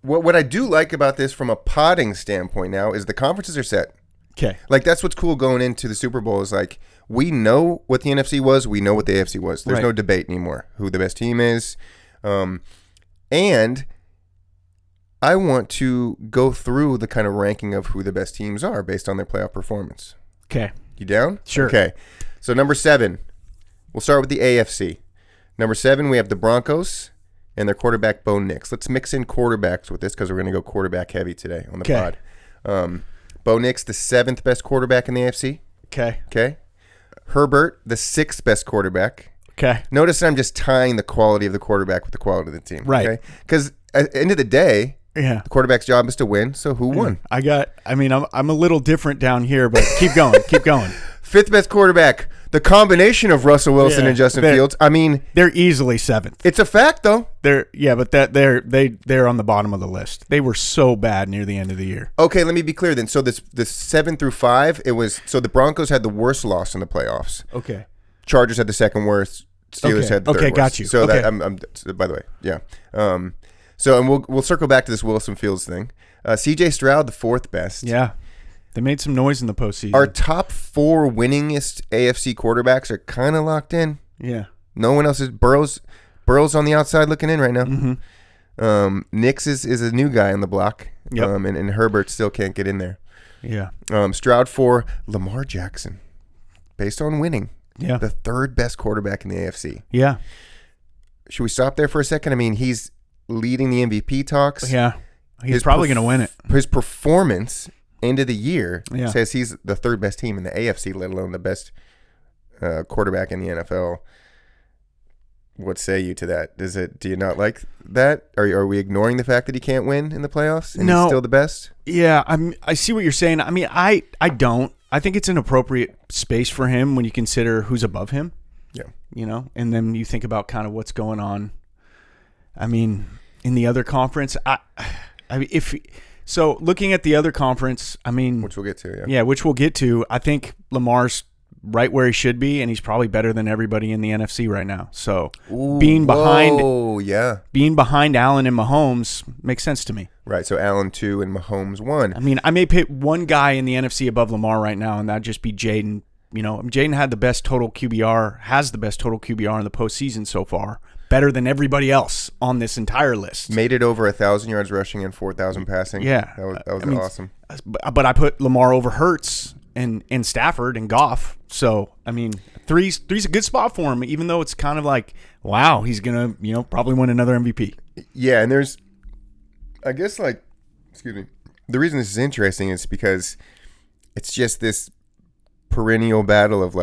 what I do like about this from a potting standpoint now is the conferences are set. Okay. Like, that's what's cool going into the Super Bowl is, like, we know what the NFC was. We know what the AFC was. There's no debate anymore who the best team is. And I want to go through the kind of ranking of who the best teams are based on their playoff performance. Okay. You down? Sure. Okay. So, number 7, we'll start with the AFC. Number 7, we have the Broncos and their quarterback, Bo Nix. Let's mix in quarterbacks with this because we're going to go quarterback heavy today on the pod. Bo Nix, the 7th best quarterback in the AFC. Okay. Herbert, the 6th best quarterback. Okay. Notice that I'm just tying the quality of the quarterback with the quality of the team. Right. Because at the end of the day, the quarterback's job is to win. So who won? I'm a little different down here, but keep going. Keep going. 5th best quarterback. The combination of Russell Wilson and Justin Fields. I mean, they're easily 7th. It's a fact, though. They're on the bottom of the list. They were so bad near the end of the year. Okay, let me be clear then. So this 7 through 5, the Broncos had the worst loss in the playoffs. Okay. Chargers had the second worst. Steelers had the third worst. Got you. So okay. that by the way, yeah. And we'll circle back to this Wilson Fields thing. C.J. Stroud, the 4th best. Yeah. They made some noise in the postseason. Our top 4 winningest AFC quarterbacks are kind of locked in. Yeah. No one else is. Burrow's on the outside looking in right now. Mm-hmm. Nix is a new guy on the block. Yep. And Herbert still can't get in there. Yeah. Stroud 4, Lamar Jackson, based on winning. Yeah. The 3rd best quarterback in the AFC. Yeah. Should we stop there for a second? I mean, he's leading the MVP talks. Yeah. He's probably going to win it. His performance end of the year Yeah. says he's the 3rd best team in the AFC, let alone the best quarterback in the NFL. What say you to that? Do you not like that? Are we ignoring the fact that he can't win in the playoffs and he's still the best? Yeah, I see what you're saying. I mean, I don't. I think it's an appropriate space for him when you consider who's above him. Yeah. You know, and then you think about kind of what's going on. I mean, in the other conference, so looking at the other conference, I mean, which we'll get to, yeah, which we'll get to. I think Lamar's right where he should be, and he's probably better than everybody in the NFC right now. So being behind Allen and Mahomes makes sense to me. Right. So Allen 2 and Mahomes 1. I mean, I may pick one guy in the NFC above Lamar right now, and that'd just be Jaden. You know, Jaden had the best total QBR, has the best total QBR in the postseason so far. Better than everybody else on this entire list. Made it over 1,000 yards rushing and 4,000 passing. Yeah. That was awesome. But I put Lamar over Hurts and Stafford and Goff. So, I mean, three's a good spot for him, even though it's kind of like, wow, he's going to, probably win another MVP. Yeah, and there's, I guess, excuse me, the reason this is interesting is because it's just this perennial battle of,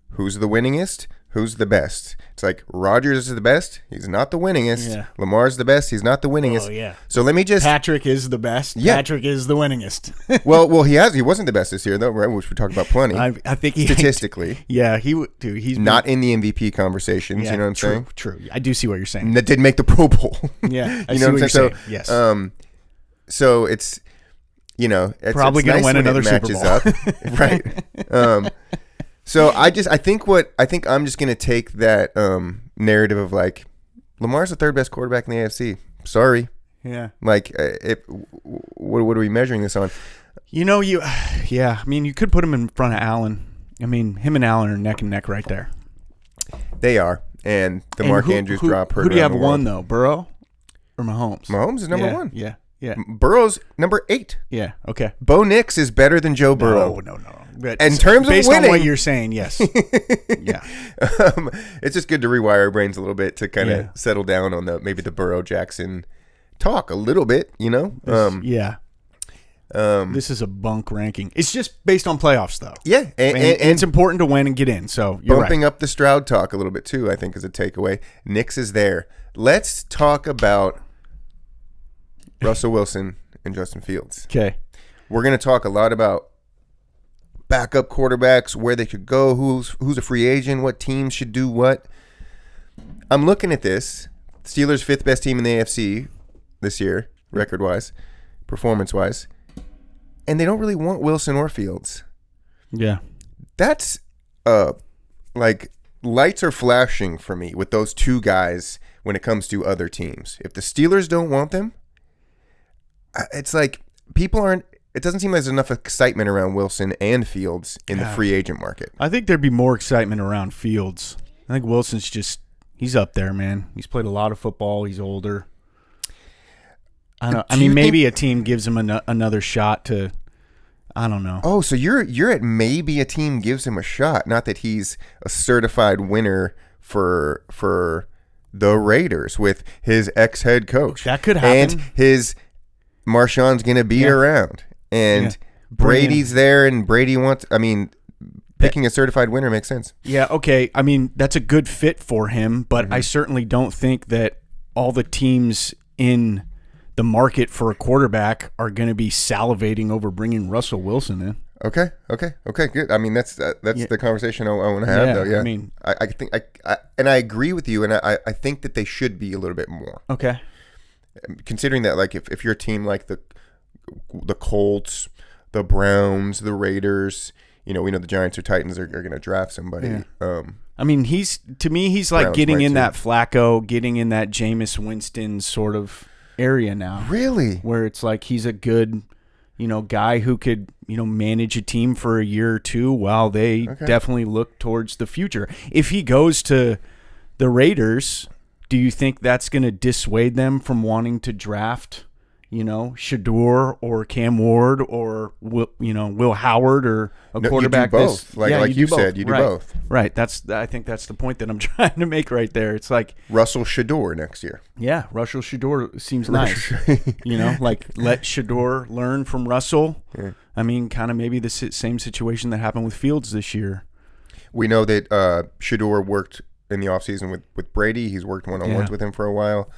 who's the winningest? Who's the best? It's like Rodgers is the best. He's not the winningest. Yeah. Lamar's the best. He's not the winningest. Oh, yeah. So let me just... Patrick is the best. Yeah. Patrick is the winningest. well, he wasn't the best this year, though, right? Which we talked about plenty. I think statistically. Yeah, he's not in the MVP conversations. Yeah, you know what I'm saying? True. I do see what you're saying. That didn't make the Pro Bowl. Yeah, I see what you're saying. Yes. So it's probably going to win another Super Bowl. Up, right? So I think I'm just gonna take that narrative of Lamar's the 3rd best quarterback in the AFC. Sorry. Yeah. What are we measuring this on? I mean, you could put him in front of Allen. I mean, him and Allen are neck and neck right there. They are, and Mark Andrews drop. Who do you have one though? Burrow or Mahomes? Mahomes is number 1. Yeah. Yeah. Burrow's number 8. Yeah. Okay. Bo Nix is better than Joe Burrow. No. But in terms of based winning, on what you're saying, yes. Yeah. It's just good to rewire our brains a little bit to kind of settle down on maybe the Burrow Jackson talk a little bit, This is a bunk ranking. It's just based on playoffs, though. Yeah. And it's important to win and get in. So you're bumping up the Stroud talk a little bit, too, I think, is a takeaway. Nix is there. Let's talk about Russell Wilson and Justin Fields. Okay. We're going to talk a lot about backup quarterbacks, where they could go, who's a free agent, what teams should do what. I'm looking at this. Steelers 5th best team in the AFC this year, record-wise, performance-wise, and they don't really want Wilson or Fields. Yeah. That's lights are flashing for me with those two guys when it comes to other teams. If the Steelers don't want them, it's like people aren't. It doesn't seem like there's enough excitement around Wilson and Fields in the free agent market. I think there'd be more excitement around Fields. I think Wilson's he's up there, man. He's played a lot of football. He's older. I mean, maybe a team gives him another shot to. I don't know. Oh, so you're at maybe a team gives him a shot. Not that he's a certified winner for the Raiders with his ex-head coach. That could happen. And his Marshawn's going to be around. And Brady's there, and Brady wants. I mean, picking a certified winner makes sense. Yeah, okay. I mean, that's a good fit for him, but I certainly don't think that all the teams in the market for a quarterback are going to be salivating over bringing Russell Wilson in. Okay, good. I mean, that's the conversation I want to have, though. Yeah, I mean, I think and I agree with you, and I think that they should be a little bit more. Okay, considering that, like, if you're a team like the Colts, the Browns, the Raiders, we know the Giants or Titans are going to draft somebody. Yeah. I mean, he's like Browns getting in that Flacco, getting in that Jameis Winston sort of area now. Really? Where it's like he's a good, guy who could, manage a team for a year or two while they definitely look towards the future. If he goes to the Raiders, do you think that's going to dissuade them from wanting to draft, Shador or Cam Ward or Will Howard or a quarterback? You do both. Like you said, you do both. Right. I think that's the point that I'm trying to make right there. It's like Russell Shador next year. Yeah, Russell Shador seems nice. Like let Shador learn from Russell. Yeah. I mean, kind of maybe the same situation that happened with Fields this year. We know that Shador worked in the offseason with Brady. He's worked one-on-ones with him for a while.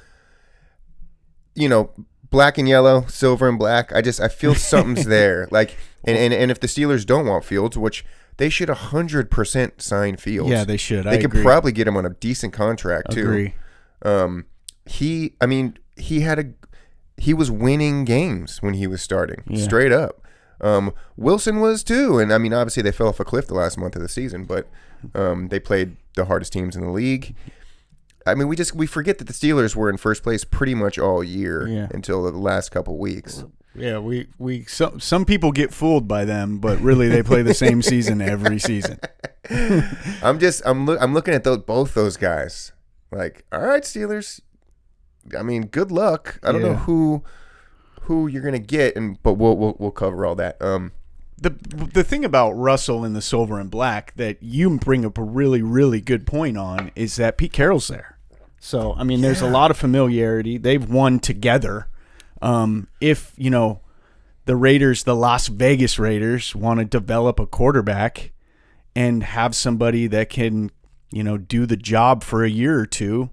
Black and yellow, silver and black. I feel something's there. Like, and if the Steelers don't want Fields, which they should 100% sign Fields. Yeah, they should. They could probably get him on a decent contract too. Agree. He was winning games when he was starting, straight up. Wilson was too, and I mean, obviously they fell off a cliff the last month of the season, but they played the hardest teams in the league. I mean, we forget that the Steelers were in first place pretty much all year until the last couple weeks. Yeah, some people get fooled by them, but really they play the same season every season. I'm looking at both those guys. Like, all right, Steelers. I mean, good luck. I don't know who you're gonna get, but we'll cover all that. The thing about Russell in the silver and black that you bring up a really, really good point on is that Pete Carroll's there. So, I mean, there's a lot of familiarity. They've won together. If, the Raiders, the Las Vegas Raiders, want to develop a quarterback and have somebody that can, do the job for a year or two,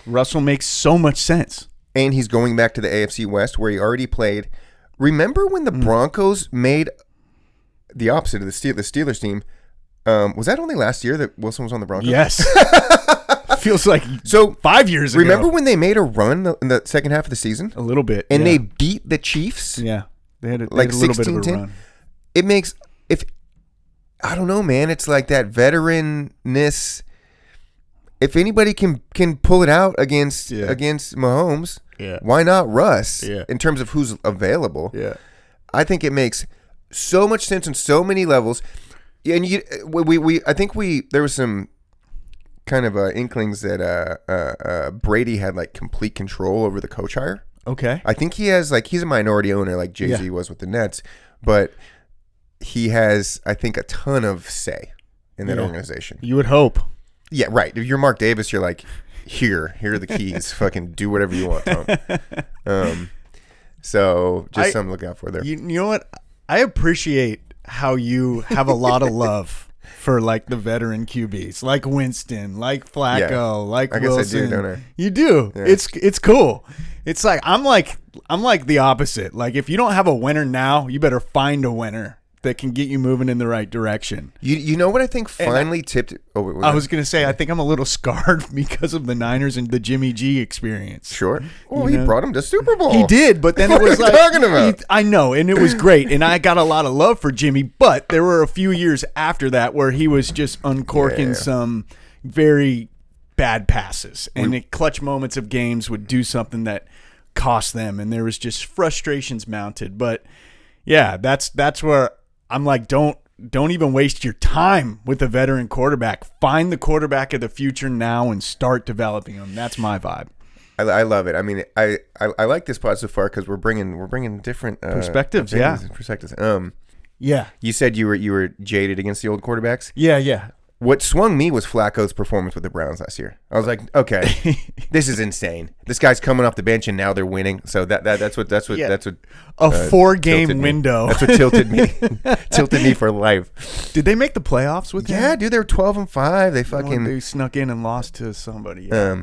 Russell makes so much sense. And he's going back to the AFC West where he already played. Remember when the Broncos made the opposite of the Steelers team? Was that only last year that Wilson was on the Broncos? Yes. Feels like 5 years ago. Remember when they made a run in the second half of the season? A little bit. And they beat the Chiefs? Yeah. They had a little bit of a run. It makes, I don't know, man. It's like that veteranness. If anybody can pull it out against Mahomes, why not Russ? Yeah. In terms of who's available. Yeah. I think it makes so much sense on so many levels. And I think there was some kind of inklings that Brady had like complete control over the coach hire. Okay. I think he has he's a minority owner like Jay-Z was with the Nets, but he has, I think, a ton of say in that organization. You would hope. Yeah, right. If you're Mark Davis, you're like, here are the keys. Fucking do whatever you want, Tom. So just something to look out for there. You know what? I appreciate how you have a lot of love for like the veteran QBs, like Winston, like Flacco, like Wilson. I guess I do, don't I? You do. Yeah. It's cool. It's like I'm like the opposite. Like if you don't have a winner now, you better find a winner that can get you moving in the right direction. You know what I think finally tipped? I was going to say I think I'm a little scarred because of the Niners and the Jimmy G experience. Sure. Well, he brought him to Super Bowl. He did, but then it was like, what are you talking about? I know, and it was great, and I got a lot of love for Jimmy. But there were a few years after that where he was just uncorking some very bad passes, and in clutch moments of games would do something that cost them, and there was just frustrations mounted. But yeah, that's where I'm like, don't even waste your time with a veteran quarterback. Find the quarterback of the future now and start developing them. That's my vibe. I love it. I mean, I like this pod so far because we're bringing different Perspectives. Perspectives. Yeah. You said you were jaded against the old quarterbacks. Yeah. What swung me was Flacco's performance with the Browns last year. I was like, okay, this is insane. This guy's coming off the bench and now they're winning. So that's what a 4-game window. That's what tilted me for life. Did they make the playoffs with him? Yeah, dude, they were 12-5. They fucking they snuck in and lost to somebody.